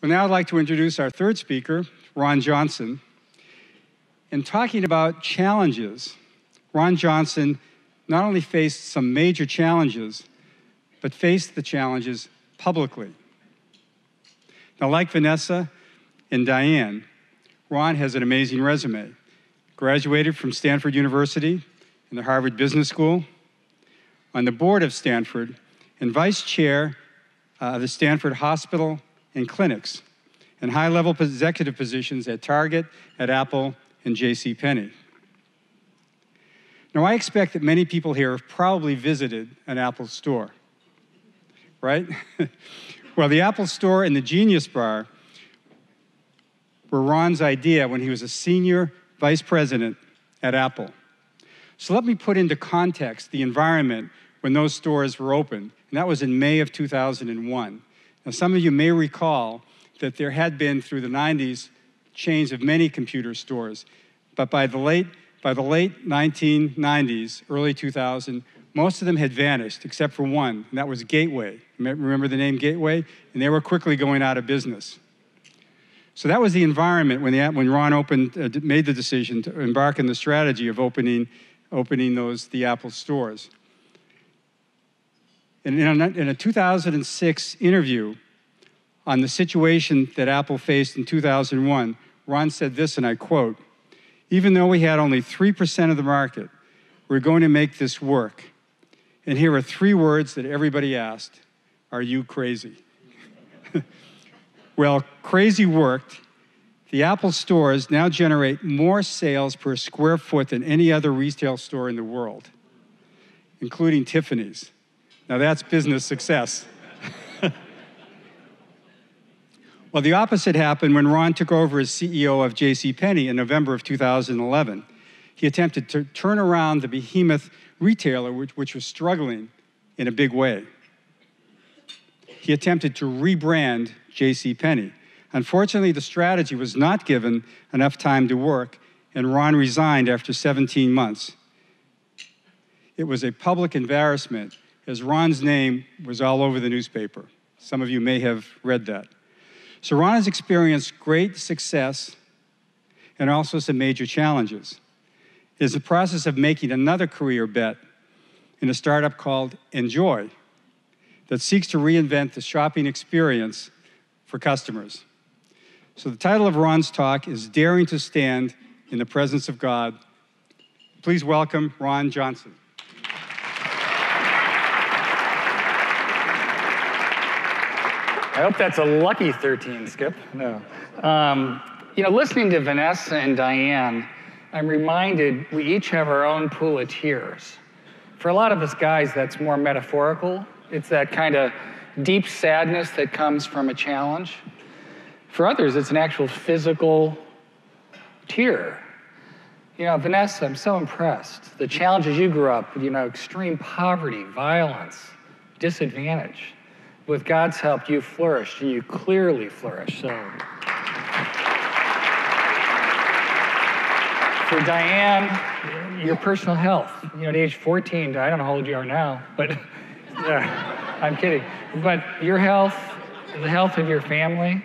Well, now I'd like to introduce our third speaker, Ron Johnson. In talking about challenges, Ron Johnson not only faced some major challenges, but faced the challenges publicly. Now, like Vanessa and Diane, Ron has an amazing resume. Graduated from Stanford University and the Harvard Business School, on the board of Stanford, and vice chair of the Stanford Hospital and Clinics, and high-level executive positions at Target, at Apple, and JCPenney. Now, I expect that many people here have probably visited an Apple store, right? Well, the Apple store and the Genius Bar were Ron's idea when he was a senior vice president at Apple. So let me put into context the environment when those stores were opened, and that was in May of 2001. Now, some of you may recall that there had been, through the 90s, chains of many computer stores, but by the late 1990s, early 2000, most of them had vanished, except for one, and that was Gateway. Remember the name Gateway? And they were quickly going out of business. So that was the environment when Ron made the decision to embark on the strategy of opening the Apple stores. And in a 2006 interview on the situation that Apple faced in 2001, Ron said this, and I quote, "Even though we had only 3% of the market, we're going to make this work. And here are 3 words that everybody asked: are you crazy?" Well, crazy worked. The Apple stores now generate more sales per square foot than any other retail store in the world, including Tiffany's. Now that's business success. Well, the opposite happened when Ron took over as CEO of JCPenney in November of 2011. He attempted to turn around the behemoth retailer, which was struggling in a big way. He attempted to rebrand JCPenney. Unfortunately, the strategy was not given enough time to work, and Ron resigned after 17 months. It was a public embarrassment, as Ron's name was all over the newspaper. Some of you may have read that. So Ron has experienced great success and also some major challenges. He is in the process of making another career bet in a startup called Enjoy that seeks to reinvent the shopping experience for customers. So the title of Ron's talk is Daring to Stand in the Presence of God. Please welcome Ron Johnson. I hope that's a lucky 13, Skip. No. Listening to Vanessa and Diane, I'm reminded we each have our own pool of tears. For a lot of us guys, that's more metaphorical. It's that kind of deep sadness that comes from a challenge. For others, it's an actual physical tear. Vanessa, I'm so impressed. The challenges you grew up with, extreme poverty, violence, disadvantage. With God's help, you flourished, and you clearly flourished. So, for Diane, your personal health. At age 14, I don't know how old you are now, but I'm kidding. But your health, the health of your family,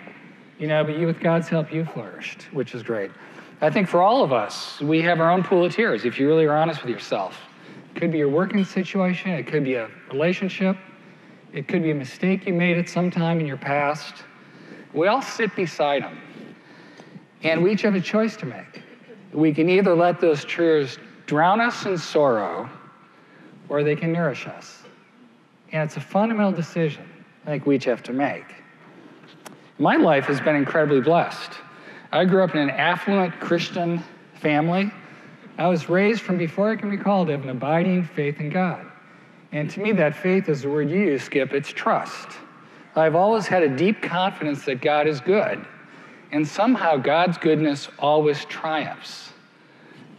but you, with God's help, you flourished, which is great. I think for all of us, we have our own pool of tears, if you really are honest with yourself. It could be your working situation, it could be a relationship, it could be a mistake you made at some time in your past. We all sit beside them, and we each have a choice to make. We can either let those tears drown us in sorrow, or they can nourish us. And it's a fundamental decision I think we each have to make. My life has been incredibly blessed. I grew up in an affluent Christian family. I was raised from before I can recall to have an abiding faith in God. And to me, that faith is the word you use, Skip. It's trust. I've always had a deep confidence that God is good, and somehow God's goodness always triumphs.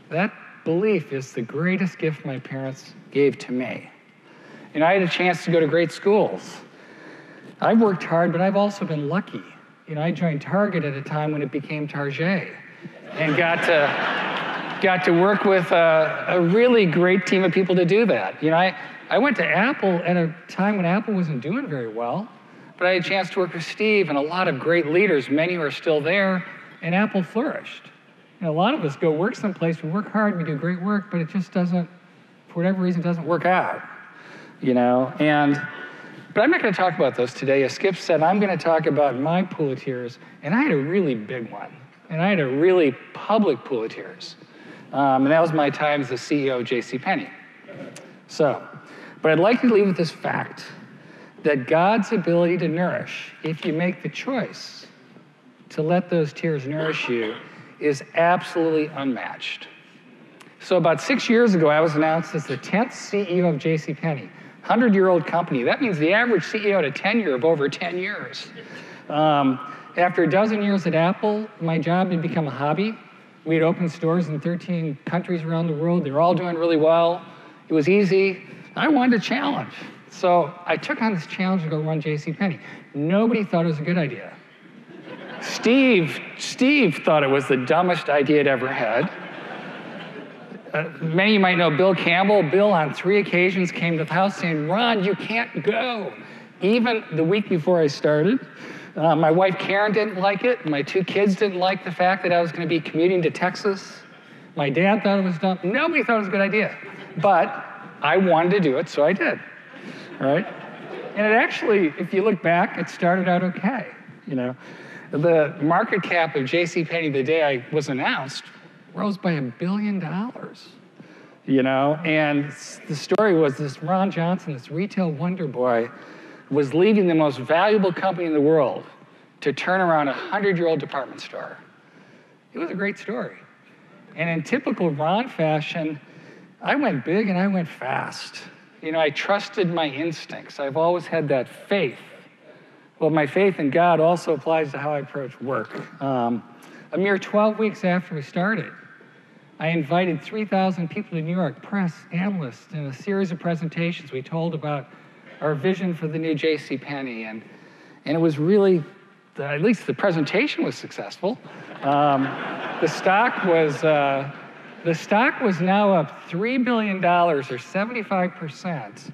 That belief is the greatest gift my parents gave to me. I had a chance to go to great schools. I've worked hard, but I've also been lucky. I joined Target at a time when it became Target, and got to work with a really great team of people to do that. I went to Apple at a time when Apple wasn't doing very well. But I had a chance to work with Steve and a lot of great leaders, many who are still there, and Apple flourished. A lot of us go work someplace, we work hard, we do great work, but it just doesn't, for whatever reason, doesn't work out, But I'm not going to talk about those today. As Skip said, I'm going to talk about my pool of tears, and I had a really big one, and I had a really public pool of tears, and that was my time as the CEO of JCPenney. But I'd like to leave with this fact, that God's ability to nourish, if you make the choice to let those tears nourish you, is absolutely unmatched. So about 6 years ago, I was announced as the 10th CEO of JCPenney, 100-year-old company. That means the average CEO had a tenure of over 10 years. After a dozen years at Apple, my job had become a hobby. We had opened stores in 13 countries around the world. They were all doing really well. It was easy. I wanted a challenge. So I took on this challenge to go run JCPenney. Nobody thought it was a good idea. Steve thought it was the dumbest idea he'd ever had. Many of you might know Bill Campbell. Bill, on 3 occasions, came to the house saying, Ron, you can't go. Even the week before I started. My wife, Karen, didn't like it. My 2 kids didn't like the fact that I was going to be commuting to Texas. My dad thought it was dumb. Nobody thought it was a good idea. But I wanted to do it, so I did. Right? And it actually, if you look back, it started out okay. The market cap of JCPenney the day I was announced rose by $1 billion. And the story was this Ron Johnson, this retail wonder boy, was leaving the most valuable company in the world to turn around a 100-year-old department store. It was a great story. And in typical Ron fashion, I went big and I went fast. I trusted my instincts. I've always had that faith. Well, my faith in God also applies to how I approach work. A mere 12 weeks after we started, I invited 3,000 people to New York, press, analysts, in a series of presentations. We told about our vision for the new JCPenney, and it was really, at least the presentation was successful. The stock was now up $3 billion, or 75%,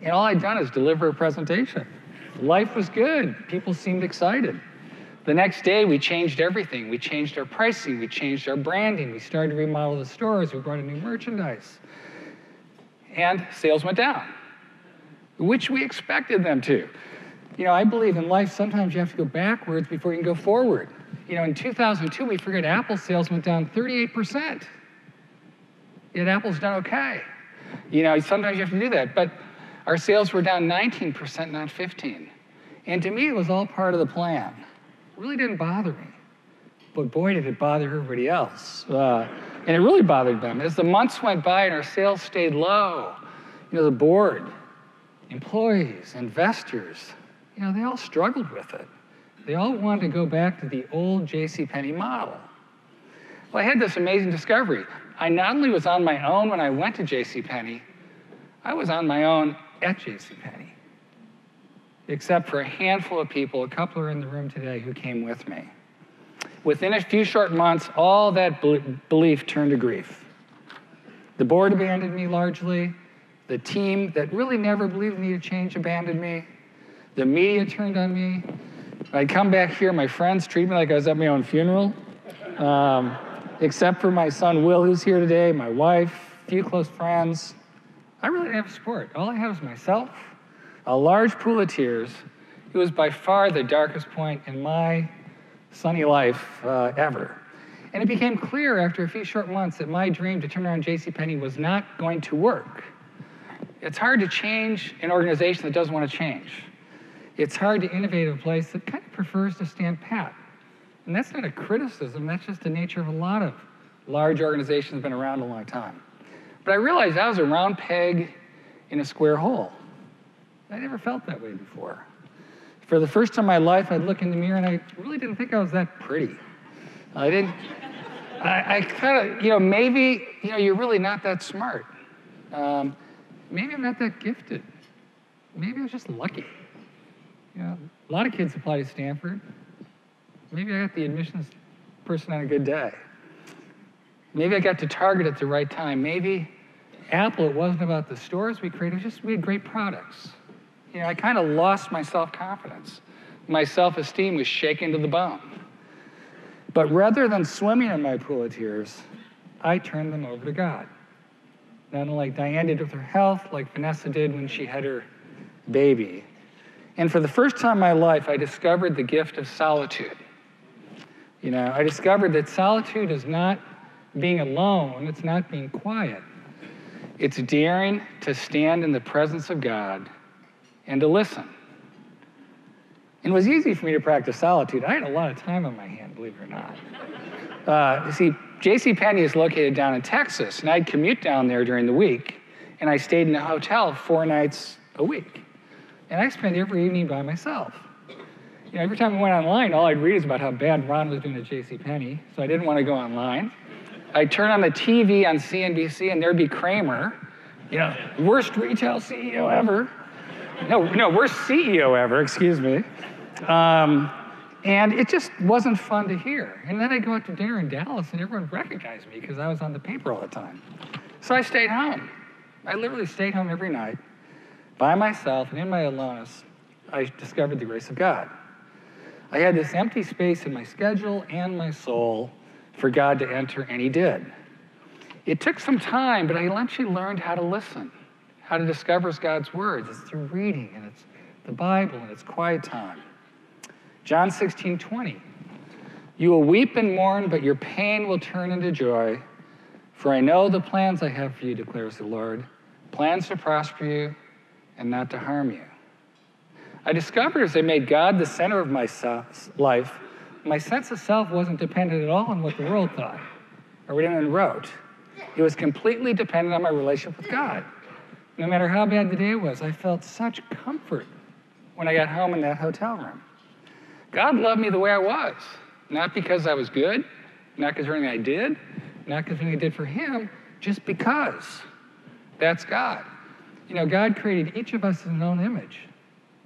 and all I'd done is deliver a presentation. Life was good. People seemed excited. The next day, we changed everything. We changed our pricing. We changed our branding. We started to remodel the stores. We brought in new merchandise. And sales went down, which we expected them to. I believe in life, sometimes you have to go backwards before you can go forward. In 2002, we figured Apple sales went down 38%. Yet Apple's done okay. Sometimes you have to do that. But our sales were down 19%, not 15%. And to me, it was all part of the plan. It really didn't bother me. But boy, did it bother everybody else. And it really bothered them. As the months went by and our sales stayed low, the board, employees, investors, they all struggled with it. They all wanted to go back to the old JCPenney model. Well, I had this amazing discovery. I not only was on my own when I went to JCPenney, I was on my own at JCPenney, except for a handful of people, a couple are in the room today, who came with me. Within a few short months, all that belief turned to grief. The board abandoned me largely. The team that really never believed in me to change abandoned me. The media turned on me. I'd come back here, my friends treated me like I was at my own funeral, except for my son, Will, who's here today, my wife, a few close friends. I really didn't have support. All I had was myself, a large pool of tears. It was by far the darkest point in my sunny life ever. And it became clear after a few short months that my dream to turn around JCPenney was not going to work. It's hard to change an organization that doesn't want to change. It's hard to innovate a place that kind of prefers to stand pat. And that's not a criticism, that's just the nature of a lot of large organizations that have been around a long time. But I realized I was a round peg in a square hole. I never felt that way before. For the first time in my life, I'd look in the mirror and I really didn't think I was that pretty. I kind of, maybe, you're really not that smart. Maybe I'm not that gifted. Maybe I was just lucky. A lot of kids apply to Stanford. Maybe I got the admissions person on a good day. Maybe I got to Target at the right time. Maybe Apple, it wasn't about the stores we created, it was just we had great products. I kind of lost my self-confidence. My self-esteem was shaken to the bone. But rather than swimming in my pool of tears, I turned them over to God. Not like Diane did with her health, like Vanessa did when she had her baby. And for the first time in my life, I discovered the gift of solitude. I discovered that solitude is not being alone, it's not being quiet. It's daring to stand in the presence of God and to listen. And it was easy for me to practice solitude. I had a lot of time on my hand, believe it or not. You see, JCPenney is located down in Texas, and I'd commute down there during the week, and I stayed in a hotel 4 nights a week. And I spent every evening by myself. Every time I went online, all I'd read is about how bad Ron was doing at JCPenney, so I didn't want to go online. I'd turn on the TV on CNBC, and there'd be Kramer, worst retail CEO ever. No, worst CEO ever, excuse me. And it just wasn't fun to hear. And then I'd go out to dinner in Dallas, and everyone recognized me because I was on the paper all the time. So I stayed home. I literally stayed home every night by myself, and in my aloneness, I discovered the grace of God. I had this empty space in my schedule and my soul for God to enter, and he did. It took some time, but I eventually learned how to listen, how to discover God's words. It's through reading, and it's the Bible, and it's quiet time. John 16:20. You will weep and mourn, but your pain will turn into joy. For I know the plans I have for you, declares the Lord, plans to prosper you and not to harm you. I discovered as I made God the center of my life, my sense of self wasn't dependent at all on what the world thought or what anyone wrote. It was completely dependent on my relationship with God. No matter how bad the day was, I felt such comfort when I got home in that hotel room. God loved me the way I was, not because I was good, not because of anything I did, not because of anything I did for him, just because. That's God. God created each of us in his own image.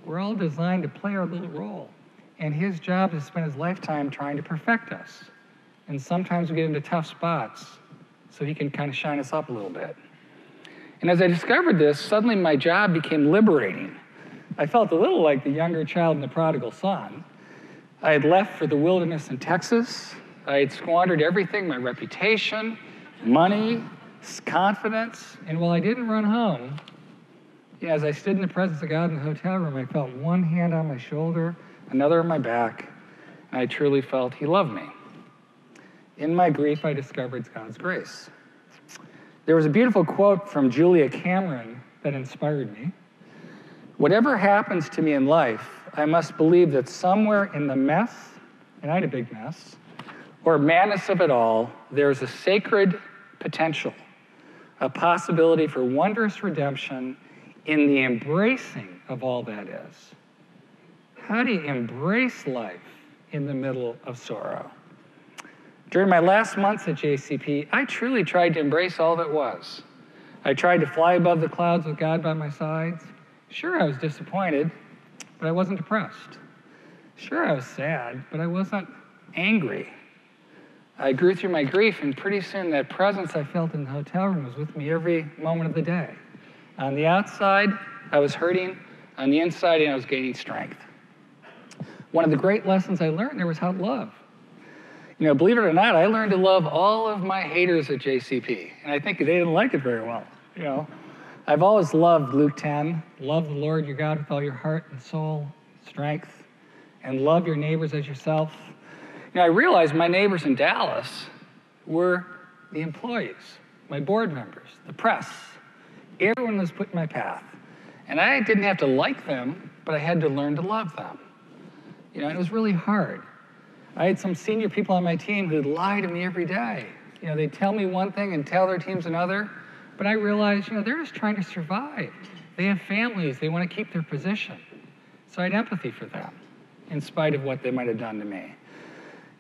We're all designed to play our little role. And his job is to spend his lifetime trying to perfect us. And sometimes we get into tough spots, so he can kind of shine us up a little bit. And as I discovered this, suddenly my job became liberating. I felt a little like the younger child in the prodigal son. I had left for the wilderness in Texas. I had squandered everything, my reputation, money, confidence. And while I didn't run home, as I stood in the presence of God in the hotel room, I felt one hand on my shoulder, another on my back, and I truly felt he loved me. In my grief, I discovered God's grace. There was a beautiful quote from Julia Cameron that inspired me. Whatever happens to me in life, I must believe that somewhere in the mess, and I had a big mess, or madness of it all, there's a sacred potential, a possibility for wondrous redemption in the embracing of all that is. How do you embrace life in the middle of sorrow? During my last months at JCP, I truly tried to embrace all that was. I tried to fly above the clouds with God by my sides. Sure, I was disappointed, but I wasn't depressed. Sure, I was sad, but I wasn't angry. I grew through my grief, and pretty soon that presence I felt in the hotel room was with me every moment of the day. On the outside, I was hurting. On the inside, I was gaining strength. One of the great lessons I learned there was how to love. Believe it or not, I learned to love all of my haters at JCP, and I think they didn't like it very well. I've always loved Luke 10, love the Lord your God with all your heart and soul, strength, and love your neighbors as yourself. I realized my neighbors in Dallas were the employees, my board members, the press. Everyone was put in my path. And I didn't have to like them, but I had to learn to love them. It was really hard. I had some senior people on my team who'd lie to me every day. They'd tell me one thing and tell their teams another. But I realized, they're just trying to survive. They have families. They want to keep their position. So I had empathy for them, in spite of what they might have done to me.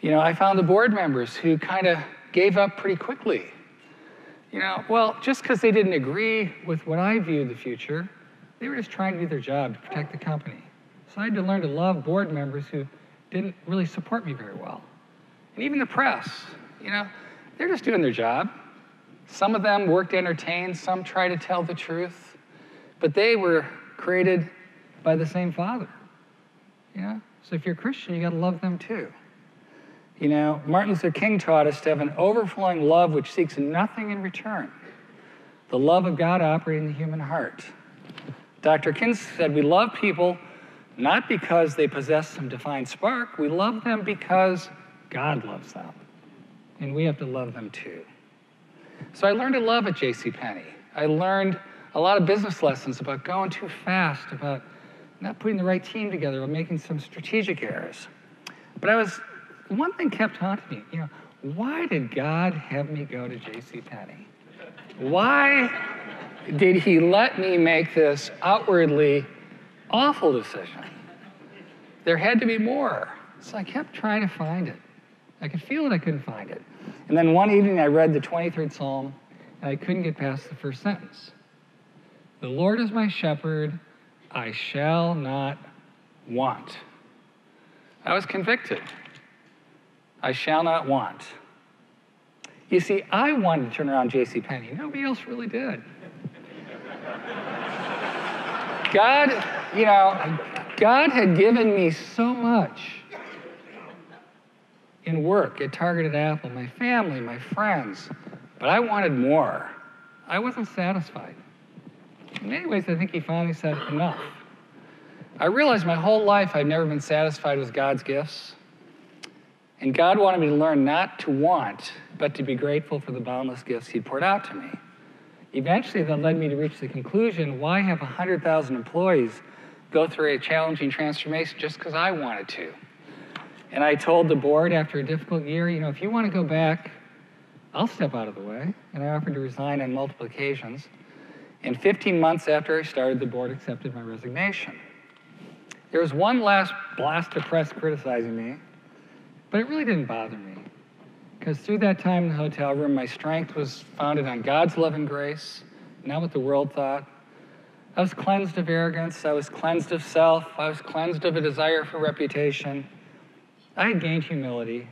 I found the board members who kind of gave up pretty quickly. Just because they didn't agree with what I viewed the future, they were just trying to do their job to protect the company. So I had to learn to love board members who didn't really support me very well. And even the press, they're just doing their job. Some of them work to entertain, some try to tell the truth, but they were created by the same Father. Yeah? So if you're a Christian, you got to love them too. You know, Martin Luther King taught us to have an overflowing love which seeks nothing in return. The love of God operating in the human heart. Dr. King said, we love people not because they possess some divine spark. We love them because God loves them. And we have to love them too. So I learned to love at JCPenney. I learned a lot of business lessons about going too fast, about not putting the right team together, about making some strategic errors. But one thing kept haunting me, you know, why did God have me go to JCPenney? Why did he let me make this outwardly awful decision? There had to be more. So I kept trying to find it. I could feel it, I couldn't find it. And then one evening I read the 23rd Psalm, and I couldn't get past the first sentence. The Lord is my shepherd, I shall not want. I was convicted. I shall not want. You see, I wanted to turn around JCPenney. Nobody else really did. God had given me so much in work at Target, at Apple, my family, my friends, but I wanted more. I wasn't satisfied. In many ways, I think he finally said, enough. I realized my whole life I'd never been satisfied with God's gifts. And God wanted me to learn not to want, but to be grateful for the boundless gifts he'd poured out to me. Eventually, that led me to reach the conclusion, why have 100,000 employees go through a challenging transformation just because I wanted to? And I told the board after a difficult year, you know, if you want to go back, I'll step out of the way. And I offered to resign on multiple occasions. And 15 months after I started, the board accepted my resignation. There was one last blast of press criticizing me, but it really didn't bother me. Because through that time in the hotel room, my strength was founded on God's love and grace, not what the world thought. I was cleansed of arrogance. I was cleansed of self. I was cleansed of a desire for reputation. I had gained humility,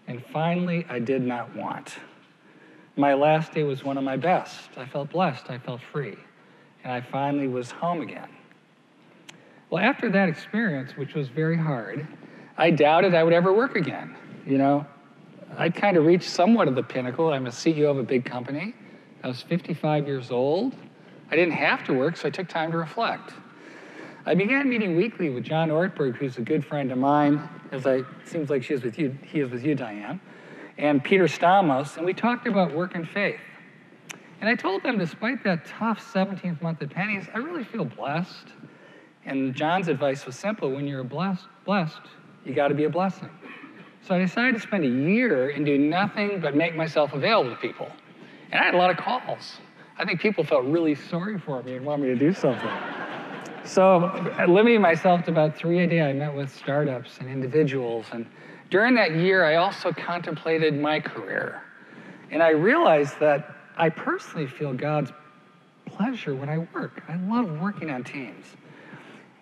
and finally, I did not want. My last day was one of my best. I felt blessed. I felt free. And I finally was home again. Well, after that experience, which was very hard, I doubted I would ever work again. You know, I'd kind of reached somewhat of the pinnacle. I'm a CEO of a big company. I was 55 years old. I didn't have to work, so I took time to reflect. I began meeting weekly with John Ortberg, who's a good friend of mine, seems like he is with you, Diane, and Peter Stamos, and we talked about work and faith. And I told them, despite that tough 17th month at Penny's, I really feel blessed. And John's advice was simple: when you're blessed, you got to be a blessing. So I decided to spend a year and do nothing but make myself available to people. And I had a lot of calls. I think people felt really sorry for me and wanted me to do something. So limiting myself to about 3 a day, I met with startups and individuals. And during that year, I also contemplated my career. And I realized that I personally feel God's pleasure when I work. I love working on teams.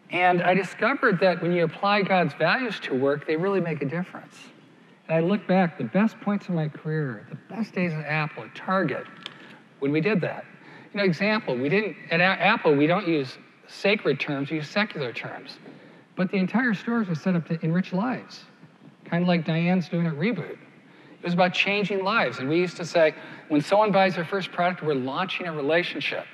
And I discovered that when you apply God's values to work, they really make a difference. And I look back, the best points in my career, the best days at Apple, at Target, when we did that. You know, example, at Apple, we don't use sacred terms, we use secular terms. But the entire stores were set up to enrich lives, kind of like Diane's doing at Reboot. It was about changing lives. And we used to say, when someone buys their first product, we're launching a relationship.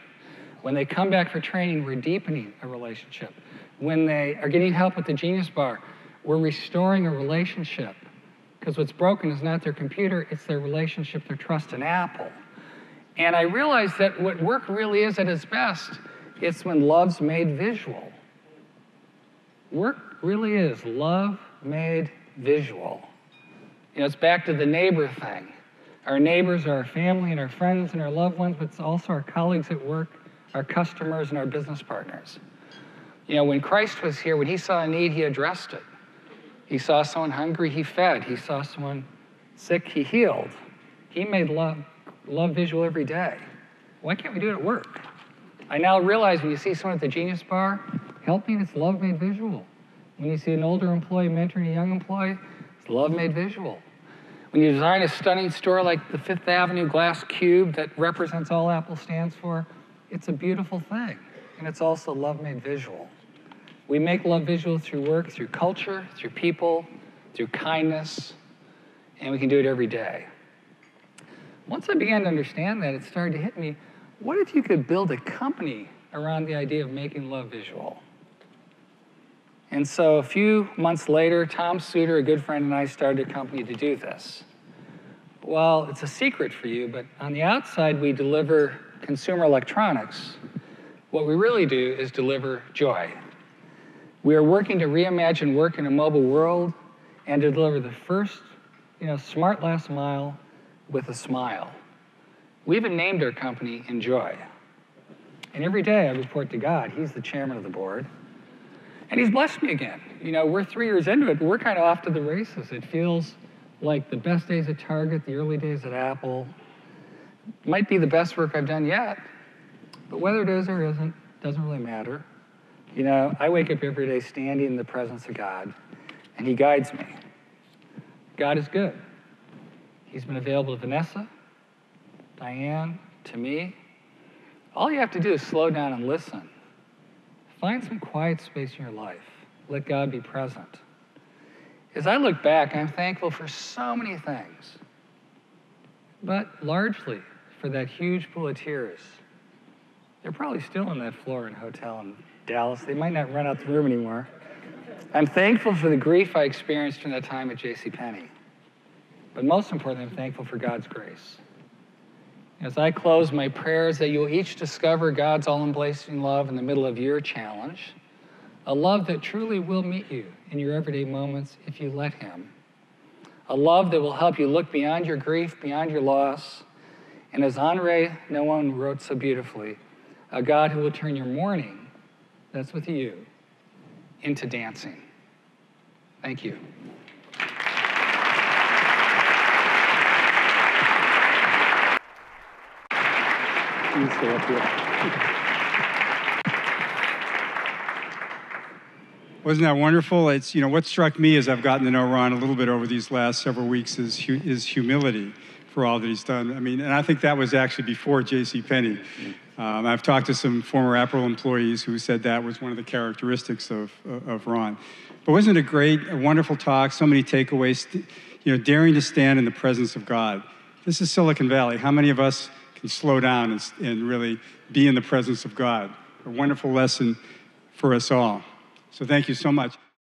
When they come back for training, we're deepening a relationship. When they are getting help at the Genius Bar, we're restoring a relationship. Because what's broken is not their computer, it's their relationship, their trust in Apple. And I realized that what work really is at its best, it's when love's made visual. Work really is love made visual. You know, it's back to the neighbor thing. Our neighbors are our family and our friends and our loved ones, but it's also our colleagues at work, our customers, and our business partners. You know, when Christ was here, when he saw a need, he addressed it. He saw someone hungry, he fed. He saw someone sick, he healed. He made love visual every day. Why can't we do it at work? I now realize when you see someone at the Genius Bar, helping, it's love made visual. When you see an older employee mentoring a young employee, it's love made visual. When you design a stunning store like the Fifth Avenue glass cube that represents all Apple stands for, it's a beautiful thing. And it's also love made visual. We make love visual through work, through culture, through people, through kindness, and we can do it every day. Once I began to understand that, it started to hit me, what if you could build a company around the idea of making love visual? And so a few months later, Tom Suter, a good friend, and I started a company to do this. Well, it's a secret for you, but on the outside, we deliver consumer electronics. What we really do is deliver joy. We are working to reimagine work in a mobile world and to deliver the first, smart last mile with a smile. We even named our company Enjoy. And every day I report to God. He's the chairman of the board. And he's blessed me again. We're 3 years into it, but we're kind of off to the races. It feels like the best days at Target, the early days at Apple. Might be the best work I've done yet, but whether it is or isn't, doesn't really matter. I wake up every day standing in the presence of God, and he guides me. God is good. He's been available to Vanessa, Diane, to me. All you have to do is slow down and listen. Find some quiet space in your life. Let God be present. As I look back, I'm thankful for so many things, but largely for that huge pool of tears. They're probably still on that Florida hotel in Dallas. They might not run out the room anymore. I'm thankful for the grief I experienced during that time at JCPenney. But most importantly, I'm thankful for God's grace. As I close, my prayer is that you'll each discover God's all-embracing love in the middle of your challenge, a love that truly will meet you in your everyday moments if you let him, a love that will help you look beyond your grief, beyond your loss, and as Henri Nouwen wrote so beautifully, a God who will turn your mourning, that's with you, into dancing. Thank you. You stay up here. Wasn't that wonderful? It's, what struck me as I've gotten to know Ron a little bit over these last several weeks is humility for all that he's done. And I think that was actually before JCPenney. I've talked to some former Apple employees who said that was one of the characteristics of Ron. But wasn't it a wonderful talk, so many takeaways, daring to stand in the presence of God. This is Silicon Valley. How many of us can slow down and really be in the presence of God? A wonderful lesson for us all. So thank you so much.